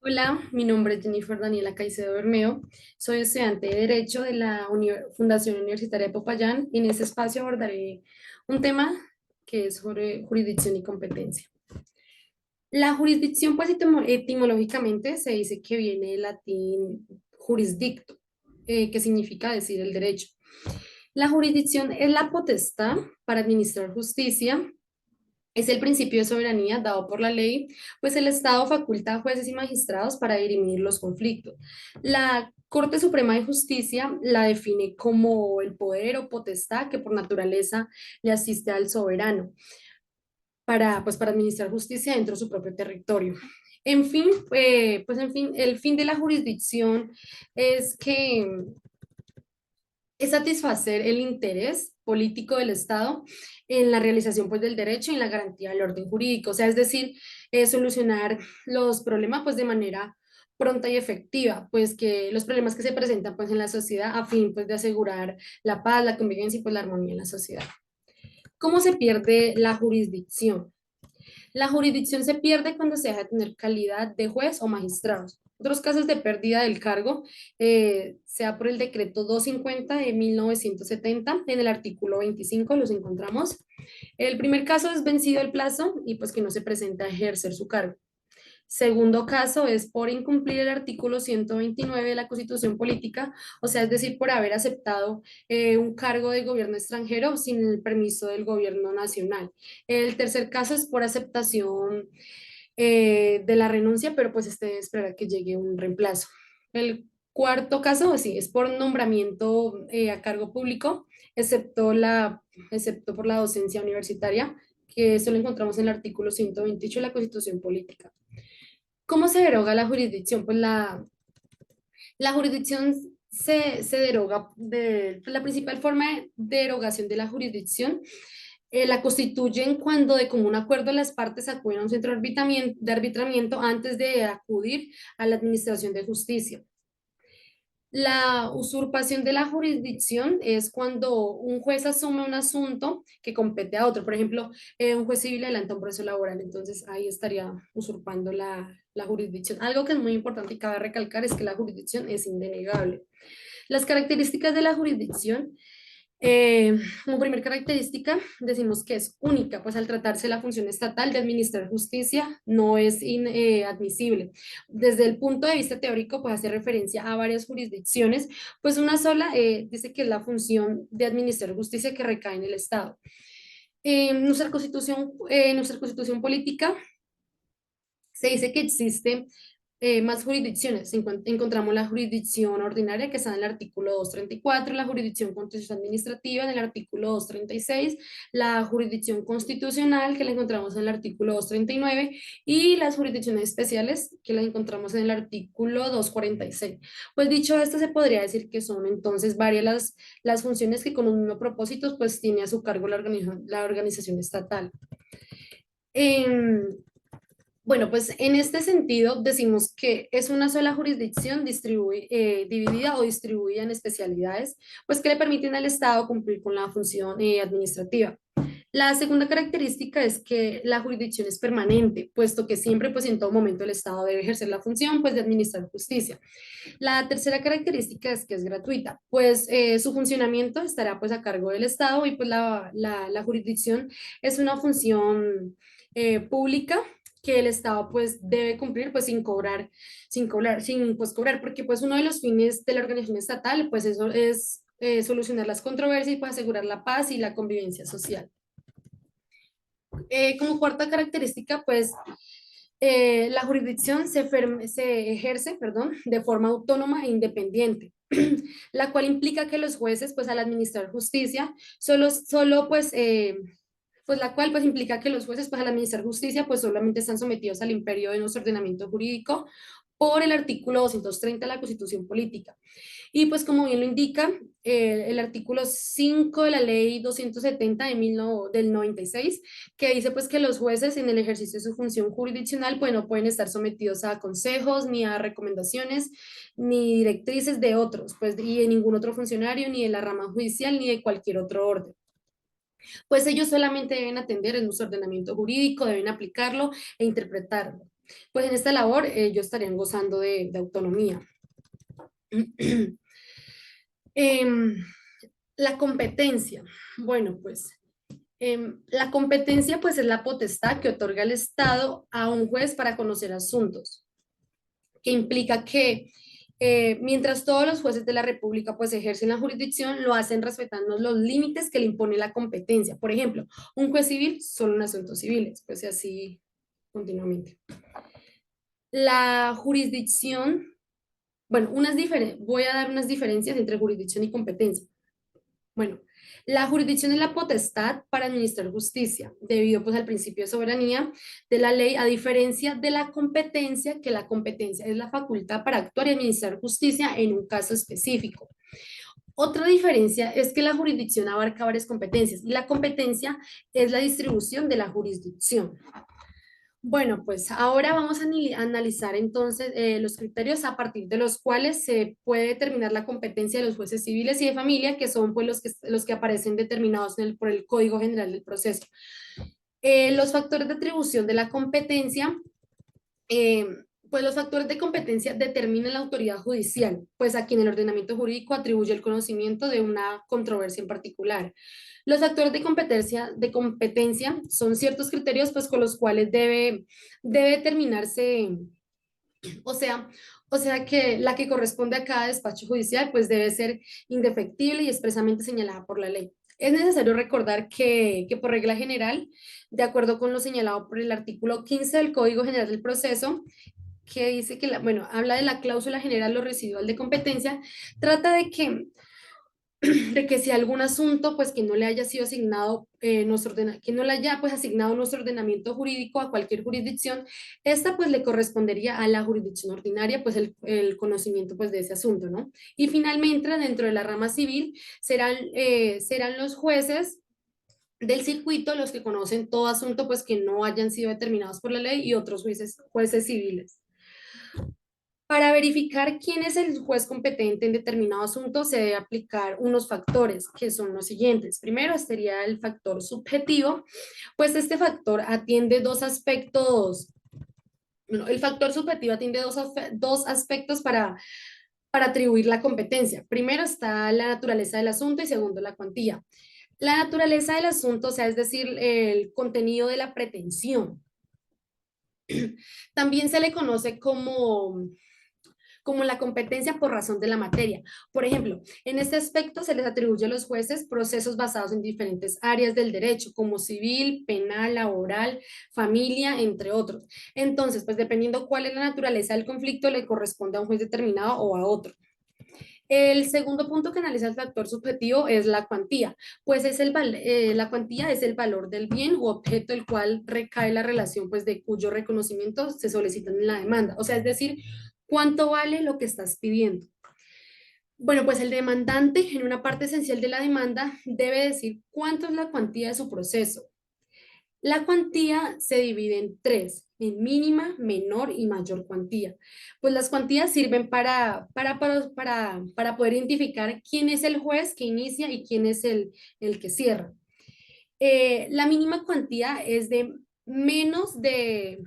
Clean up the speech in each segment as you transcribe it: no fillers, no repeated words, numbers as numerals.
Hola, mi nombre es Jennifer Daniela Caicedo Bermeo. Soy estudiante de Derecho de la Fundación Universitaria de Popayán. En este espacio abordaré un tema que es sobre jurisdicción y competencia. La jurisdicción, pues etimológicamente se dice que viene del latín jurisdicto, que significa decir el derecho. La jurisdicción es la potestad para administrar justicia. Es el principio de soberanía dado por la ley, pues el Estado faculta a jueces y magistrados para dirimir los conflictos. La Corte Suprema de Justicia la define como el poder o potestad que por naturaleza le asiste al soberano para administrar justicia dentro de su propio territorio. En fin, el fin de la jurisdicción es que es satisfacer el interés político del Estado en la realización pues, del derecho y en la garantía del orden jurídico, o sea, es decir, solucionar los problemas pues, de manera pronta y efectiva, pues que los problemas que se presentan pues, en la sociedad a fin pues, de asegurar la paz, la convivencia y pues, la armonía en la sociedad. ¿Cómo se pierde la jurisdicción? La jurisdicción se pierde cuando se deja de tener calidad de juez o magistrados. Otros casos de pérdida del cargo, sea por el decreto 250 de 1970, en el artículo 25 los encontramos. El primer caso es vencido el plazo y pues que no se presenta a ejercer su cargo. Segundo caso es por incumplir el artículo 129 de la Constitución Política, o sea, es decir, por haber aceptado un cargo de gobierno extranjero sin el permiso del gobierno nacional. El tercer caso es por aceptación de la renuncia, pero pues este espera que llegue un reemplazo. El cuarto caso, sí, es por nombramiento a cargo público, excepto por la docencia universitaria, que eso lo encontramos en el artículo 128 de la Constitución Política. ¿Cómo se deroga la jurisdicción? La jurisdicción se deroga la principal forma de derogación de la jurisdicción la constituyen cuando de común acuerdo las partes acuden a un centro de arbitramiento antes de acudir a la administración de justicia. La usurpación de la jurisdicción es cuando un juez asume un asunto que compete a otro. Por ejemplo, un juez civil adelanta un proceso laboral, entonces ahí estaría usurpando la jurisdicción. Algo que es muy importante y cabe recalcar es que la jurisdicción es indenegable. Las características de la jurisdicción como primera característica, decimos que es única, pues al tratarse la función estatal de administrar justicia no es admisible. Desde el punto de vista teórico, pues hace referencia a varias jurisdicciones, pues una sola dice que es la función de administrar justicia que recae en el Estado. Nuestra constitución política se dice que existe más jurisdicciones. Encontramos la jurisdicción ordinaria que está en el artículo 234, la jurisdicción contencioso administrativa en el artículo 236, la jurisdicción constitucional que la encontramos en el artículo 239 y las jurisdicciones especiales que las encontramos en el artículo 246. Pues dicho esto, se podría decir que son entonces varias las funciones que con un mismo propósito pues tiene a su cargo la organización estatal. Em, bueno, pues en este sentido decimos que es una sola jurisdicción dividida o distribuida en especialidades, pues que le permiten al Estado cumplir con la función administrativa. La segunda característica es que la jurisdicción es permanente, puesto que siempre, pues en todo momento el Estado debe ejercer la función, pues de administrar justicia. La tercera característica es que es gratuita, pues su funcionamiento estará pues a cargo del Estado y pues la jurisdicción es una función pública que el Estado pues debe cumplir pues sin pues cobrar, porque pues uno de los fines de la organización estatal pues eso es solucionar las controversias y pues asegurar la paz y la convivencia social. Como cuarta característica pues la jurisdicción se ejerce, perdón, de forma autónoma e independiente, la cual implica que los jueces, pues al administrar justicia, solo pues la cual pues implica que los jueces, pues al administrar justicia, pues solamente están sometidos al imperio de nuestro ordenamiento jurídico por el artículo 230 de la Constitución Política. Y pues como bien lo indica el artículo 5 de la ley 270 del 96, que dice pues que los jueces en el ejercicio de su función jurisdiccional pues no pueden estar sometidos a consejos, ni a recomendaciones, ni directrices de otros, pues y de ningún otro funcionario, ni de la rama judicial, ni de cualquier otro orden. Pues ellos solamente deben atender en su ordenamiento jurídico, deben aplicarlo e interpretarlo. Pues en esta labor ellos estarían gozando de autonomía. Em, la competencia. Bueno, pues la competencia pues es la potestad que otorga el Estado a un juez para conocer asuntos, que implica que mientras todos los jueces de la República pues ejercen la jurisdicción, lo hacen respetando los límites que le impone la competencia. Por ejemplo, un juez civil solo en asuntos civiles, pues y así continuamente. La jurisdicción, bueno, voy a dar unas diferencias entre jurisdicción y competencia. Bueno, la jurisdicción es la potestad para administrar justicia, debido pues al principio de soberanía de la ley, a diferencia de la competencia, que la competencia es la facultad para actuar y administrar justicia en un caso específico. Otra diferencia es que la jurisdicción abarca varias competencias y la competencia es la distribución de la jurisdicción. Bueno, pues ahora vamos a analizar entonces los criterios a partir de los cuales se puede determinar la competencia de los jueces civiles y de familia, que son pues los que aparecen determinados por el Código General del Proceso. Los factores de atribución de la competencia, eh, pues los factores de competencia determinan la autoridad judicial, pues a quien el ordenamiento jurídico atribuye el conocimiento de una controversia en particular. Los factores de competencia son ciertos criterios pues con los cuales debe determinarse, o sea, o sea que la que corresponde a cada despacho judicial pues debe ser indefectible y expresamente señalada por la ley. Es necesario recordar que por regla general, de acuerdo con lo señalado por el artículo 15 del Código General del Proceso, que dice que, bueno, habla de la cláusula general o residual de competencia, trata de que si algún asunto pues que no le haya sido asignado que no le haya pues asignado nuestro ordenamiento jurídico a cualquier jurisdicción, esta pues le correspondería a la jurisdicción ordinaria pues el conocimiento pues de ese asunto, ¿no? Y finalmente dentro de la rama civil serán los jueces del circuito los que conocen todo asunto pues que no hayan sido determinados por la ley y otros jueces civiles. Para verificar quién es el juez competente en determinado asunto, se debe aplicar unos factores, que son los siguientes. Primero sería el factor subjetivo, pues este factor atiende dos aspectos. Bueno, el factor subjetivo atiende dos aspectos para atribuir la competencia. Primero está la naturaleza del asunto y segundo la cuantía. La naturaleza del asunto, o sea, es decir, el contenido de la pretensión. También se le conoce como la competencia por razón de la materia. Por ejemplo, en este aspecto se les atribuye a los jueces procesos basados en diferentes áreas del derecho, como civil, penal, laboral, familia, entre otros. Entonces, pues dependiendo cuál es la naturaleza del conflicto, le corresponde a un juez determinado o a otro. El segundo punto que analiza el factor subjetivo es la cuantía, pues la cuantía es el valor del bien u objeto del cual recae la relación, pues de cuyo reconocimiento se solicita en la demanda. O sea, es decir, cuánto vale lo que estás pidiendo. Bueno, pues el demandante en una parte esencial de la demanda debe decir cuánto es la cuantía de su proceso. La cuantía se divide en tres, en mínima, menor y mayor cuantía. Pues las cuantías sirven para poder identificar quién es el juez que inicia y quién es el que cierra. La mínima cuantía es de menos de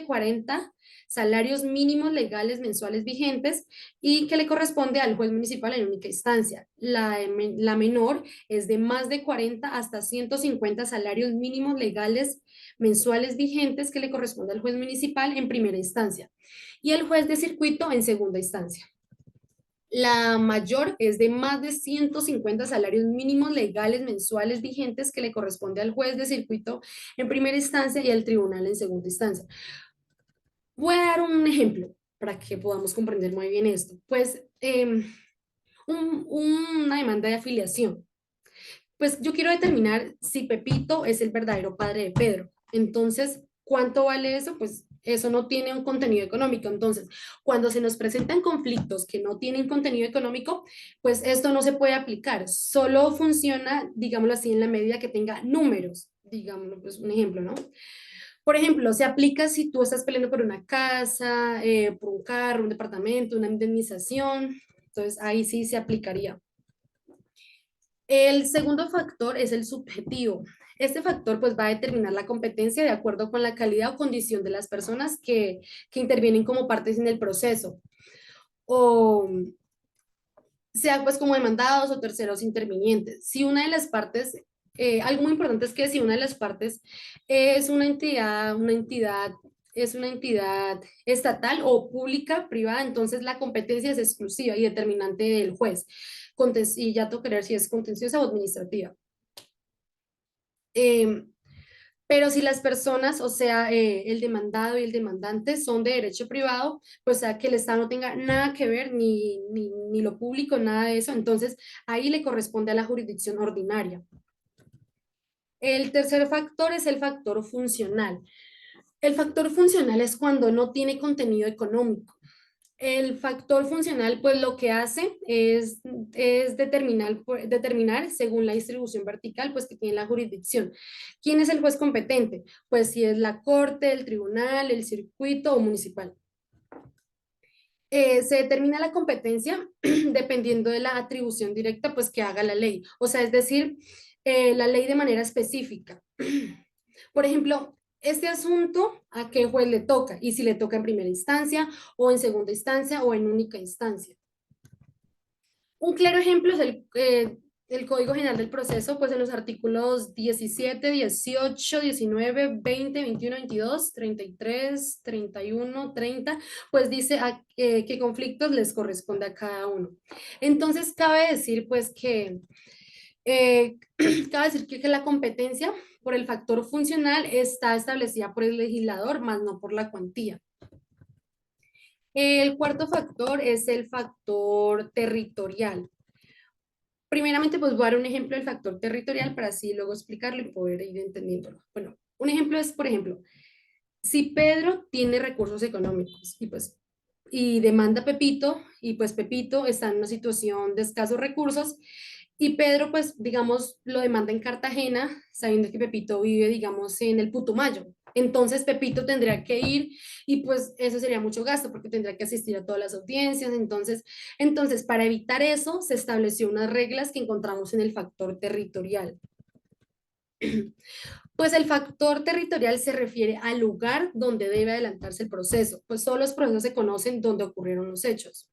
40 salarios mínimos legales mensuales vigentes y que le corresponde al juez municipal en única instancia. La menor es de más de 40 hasta 150 salarios mínimos legales mensuales vigentes que le corresponde al juez municipal en primera instancia y el juez de circuito en segunda instancia. La mayor es de más de 150 salarios mínimos legales mensuales vigentes que le corresponde al juez de circuito en primera instancia y al tribunal en segunda instancia. Voy a dar un ejemplo para que podamos comprender muy bien esto. Pues una demanda de afiliación. Pues yo quiero determinar si Pepito es el verdadero padre de Pedro. Entonces, ¿cuánto vale eso? Pues eso no tiene un contenido económico. Entonces, cuando se nos presentan conflictos que no tienen contenido económico, pues esto no se puede aplicar. Solo funciona, digámoslo así, en la medida que tenga números. Digámoslo, pues un ejemplo, ¿no? Por ejemplo, se aplica si tú estás peleando por una casa, por un carro, un departamento, una indemnización. Entonces, ahí sí se aplicaría. El segundo factor es el subjetivo. Este factor pues va a determinar la competencia de acuerdo con la calidad o condición de las personas que intervienen como partes en el proceso, o sea pues como demandados o terceros intervinientes. Si una de las partes, algo muy importante es que si una de las partes es es una entidad estatal o pública, privada, entonces la competencia es exclusiva y determinante del juez. Y ya tocará ver si es contenciosa o administrativa. Em, Pero si las personas, o sea, el demandado y el demandante son de derecho privado, pues o sea, que el Estado no tenga nada que ver, ni lo público, nada de eso, entonces ahí le corresponde a la jurisdicción ordinaria. El tercer factor es el factor funcional. El factor funcional es cuando no tiene contenido económico. El factor funcional, pues lo que hace es determinar según la distribución vertical, pues que tiene la jurisdicción. ¿Quién es el juez competente? Pues si es la corte, el tribunal, el circuito o municipal. Se determina la competencia dependiendo de la atribución directa, pues que haga la ley. O sea, es decir, la ley de manera específica. Por ejemplo, este asunto, ¿a qué juez le toca? Y si le toca en primera instancia o en segunda instancia o en única instancia. Un claro ejemplo es el Código General del Proceso, pues en los artículos 17, 18, 19, 20, 21, 22, 33, 31, 30, pues dice qué conflictos les corresponde a cada uno. Entonces, cabe decir, pues, eh, cabe decir que la competencia por el factor funcional está establecida por el legislador, más no por la cuantía. El cuarto factor es el factor territorial. Primeramente, pues voy a dar un ejemplo del factor territorial para así luego explicarlo y poder ir entendiéndolo. Bueno, un ejemplo es, por ejemplo, si Pedro tiene recursos económicos y demanda a Pepito y pues Pepito está en una situación de escasos recursos y Pedro pues digamos lo demanda en Cartagena sabiendo que Pepito vive digamos en el Putumayo. Entonces Pepito tendría que ir y pues eso sería mucho gasto porque tendría que asistir a todas las audiencias. Entonces para evitar eso se estableció unas reglas que encontramos en el factor territorial. Pues el factor territorial se refiere al lugar donde debe adelantarse el proceso, pues todos los procesos se conocen donde ocurrieron los hechos.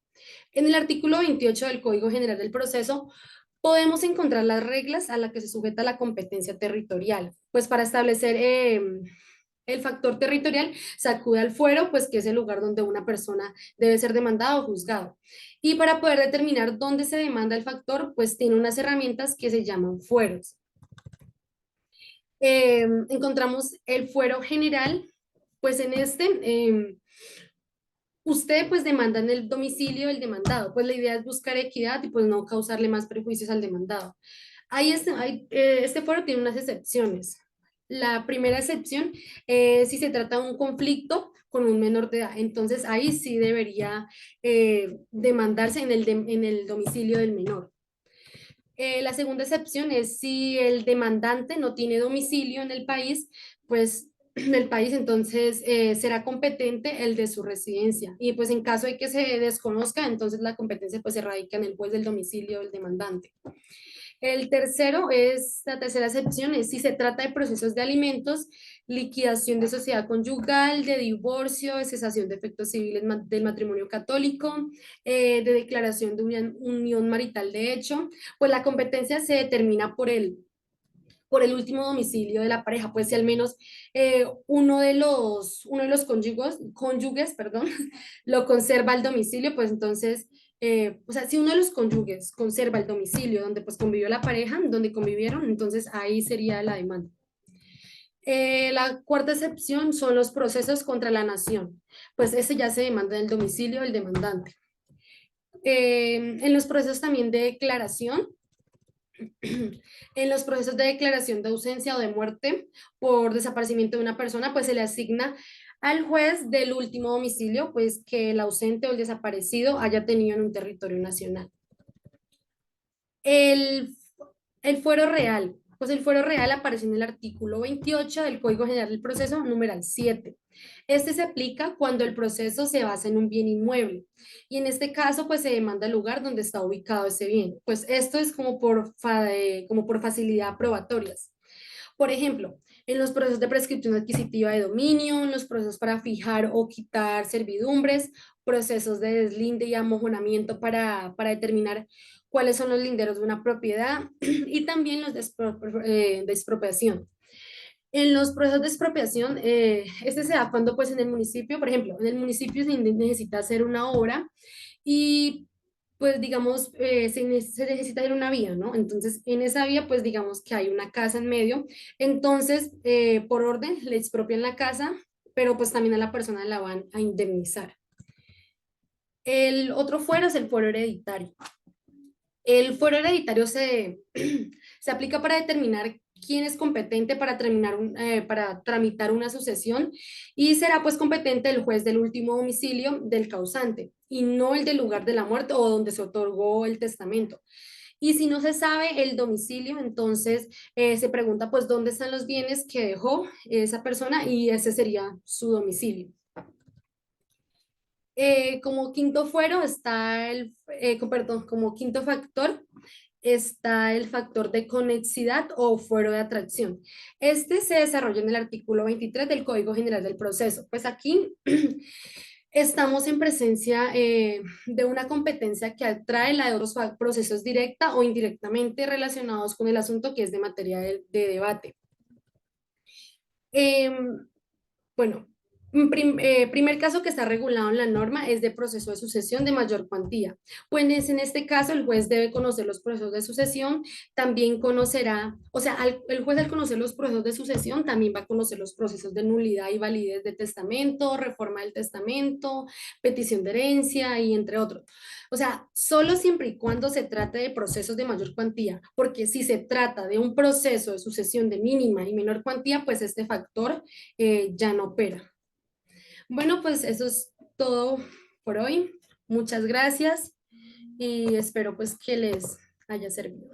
En el artículo 28 del Código General del Proceso podemos encontrar las reglas a las que se sujeta la competencia territorial. Pues para establecer el factor territorial se acude al fuero, pues que es el lugar donde una persona debe ser demandada o juzgado. Y para poder determinar dónde se demanda el factor, pues tiene unas herramientas que se llaman fueros. Encontramos el fuero general, pues en usted pues demanda en el domicilio del demandado, pues la idea es buscar equidad y pues no causarle más perjuicios al demandado. Este fuero tiene unas excepciones. La primera excepción es si se trata de un conflicto con un menor de edad, entonces ahí sí debería demandarse en el domicilio del menor. La segunda excepción es si el demandante no tiene domicilio en el país, pues del país, entonces será competente el de su residencia. Y pues en caso de que se desconozca, entonces la competencia pues se radica en el juez del domicilio del demandante. La tercera excepción es si se trata de procesos de alimentos, liquidación de sociedad conyugal, de divorcio, de cesación de efectos civiles del matrimonio católico, de declaración de unión marital de hecho, pues la competencia se determina por el último domicilio de la pareja, pues si al menos uno de los cónyuges, perdón, lo conserva el domicilio, pues entonces, o sea, si uno de los cónyuges conserva el domicilio donde pues convivió la pareja, donde convivieron, entonces ahí sería la demanda. La cuarta excepción son los procesos contra la nación, pues ese ya se demanda en el domicilio del demandante. En los procesos también de declaración, en los procesos de declaración de ausencia o de muerte por desaparecimiento de una persona, pues se le asigna al juez del último domicilio, pues que el ausente o el desaparecido haya tenido en un territorio nacional. El, el fuero real, pues el fuero real aparece en el artículo 28 del Código General del Proceso, numeral 7. Este se aplica cuando el proceso se basa en un bien inmueble y en este caso pues se demanda el lugar donde está ubicado ese bien. Pues esto es como por facilidad probatorias. Por ejemplo, en los procesos de prescripción adquisitiva de dominio, en los procesos para fijar o quitar servidumbres, procesos de deslinde y amojonamiento para determinar cuáles son los linderos de una propiedad y también los de de expropiación. En los procesos de expropiación, este se da cuando pues en el municipio, por ejemplo, en el municipio se necesita hacer una obra y pues digamos, se necesita hacer una vía, ¿no? Entonces, en esa vía, pues digamos que hay una casa en medio, entonces, por orden, le expropian la casa, pero pues también a la persona la van a indemnizar. El otro fuero es el fuero hereditario. El fuero hereditario se aplica para determinar quién es competente para, para tramitar una sucesión y será pues competente el juez del último domicilio del causante y no el del lugar de la muerte o donde se otorgó el testamento. Y si no se sabe el domicilio, entonces se pregunta pues dónde están los bienes que dejó esa persona y ese sería su domicilio. Como quinto fuero está perdón, como quinto factor está el factor de conexidad o fuero de atracción. Este se desarrolla en el artículo 23 del Código General del Proceso. Pues aquí estamos en presencia de una competencia que atrae la de otros procesos directa o indirectamente relacionados con el asunto que es de materia de debate. Em, bueno, un primer caso que está regulado en la norma es de proceso de sucesión de mayor cuantía. Pues en este caso el juez debe conocer los procesos de sucesión, también conocerá, o sea, el juez al conocer los procesos de sucesión también va a conocer los procesos de nulidad y validez de testamento, reforma del testamento, petición de herencia y entre otros. O sea, solo siempre y cuando se trate de procesos de mayor cuantía, porque si se trata de un proceso de sucesión de mínima y menor cuantía, pues este factor ya no opera. Bueno, pues eso es todo por hoy. Muchas gracias y espero pues que les haya servido.